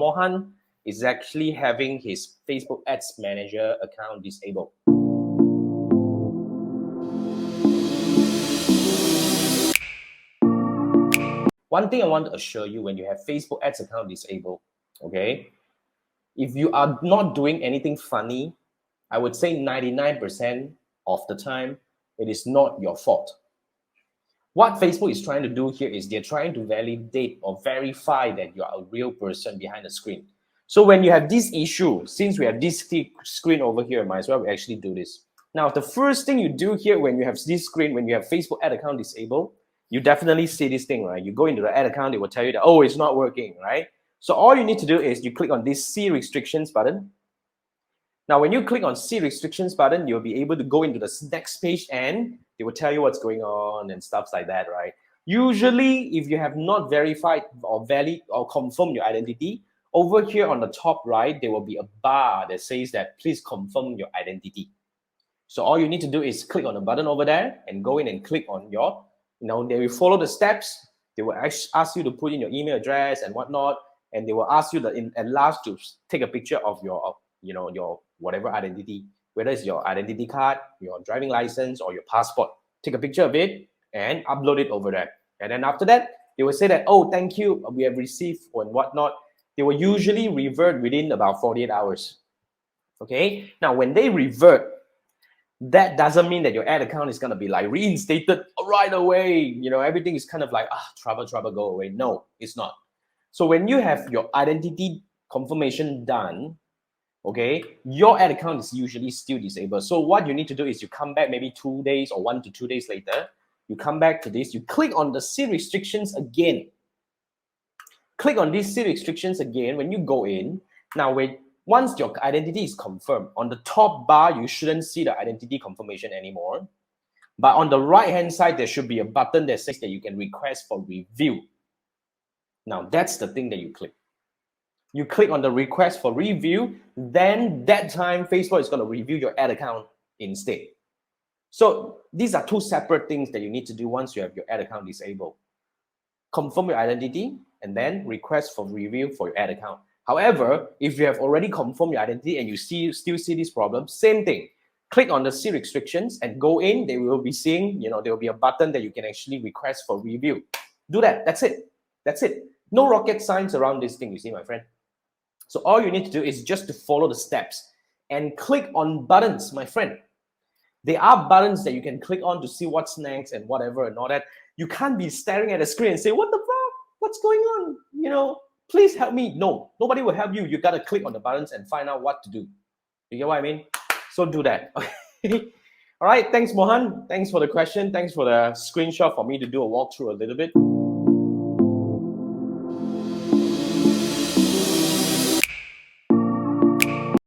Mohan is actually having his Facebook Ads Manager account disabled. One thing I want to assure you, when you have Facebook Ads account disabled, okay, if you are not doing anything funny, I would say 99% of the time, it is not your fault. What Facebook is trying to do here is they're trying to validate or verify that you are a real person behind the screen. So when you have this issue, since we have this screen over here, might as well we actually do this. Now, the first thing you do here when you have this screen, when you have Facebook ad account disabled, you definitely see this thing, right? You go into the ad account, it will tell you that, oh, it's not working, right? So all you need to do is you click on this See Restrictions button. Now, when you click on See Restrictions button, you'll be able to go into the next page and they will tell you what's going on and stuff like that, right? Usually, if you have not verified or valid or confirmed your identity, over here on the top right, there will be a bar that says that please confirm your identity. So all you need to do is click on the button over there and go in and click on your, they will follow the steps. They will ask you to put in your email address and whatnot, and they will ask you at last to take a picture of your, your whatever identity, whether it's your identity card, your driving license, or your passport. Take a picture of it and upload it over there. And then after that, they will say that, oh, thank you, we have received and whatnot. They will usually revert within about 48 hours. Okay, now when they revert, that doesn't mean that your ad account is going to be like reinstated right away. Everything is kind of like, trouble, go away. No, it's not. So when you have your identity confirmation done, okay, your ad account is usually still disabled. So what you need to do is you come back maybe 2 days or 1 to 2 days later, you come back to this, you click on the See Restrictions again. Click on these See Restrictions again when you go in. Now, once your identity is confirmed, on the top bar, you shouldn't see the identity confirmation anymore. But on the right-hand side, there should be a button that says that you can request for review. Now, that's the thing that you click. You click on the request for review, then that time, Facebook is going to review your ad account instead. So these are two separate things that you need to do once you have your ad account disabled. Confirm your identity, and then request for review for your ad account. However, if you have already confirmed your identity and you still see this problem, same thing. Click on the See Restrictions and go in. They will be seeing, there will be a button that you can actually request for review. Do that. That's it. That's it. No rocket science around this thing, you see, my friend. So all you need to do is just to follow the steps and click on buttons, my friend. There are buttons that you can click on to see what's next and whatever and all that. You can't be staring at a screen and say, what the fuck? What's going on? Please help me. No, nobody will help you. You got to click on the buttons and find out what to do. You get what I mean? So do that. Okay. All right. Thanks, Mohan. Thanks for the question. Thanks for the screenshot for me to do a walkthrough a little bit.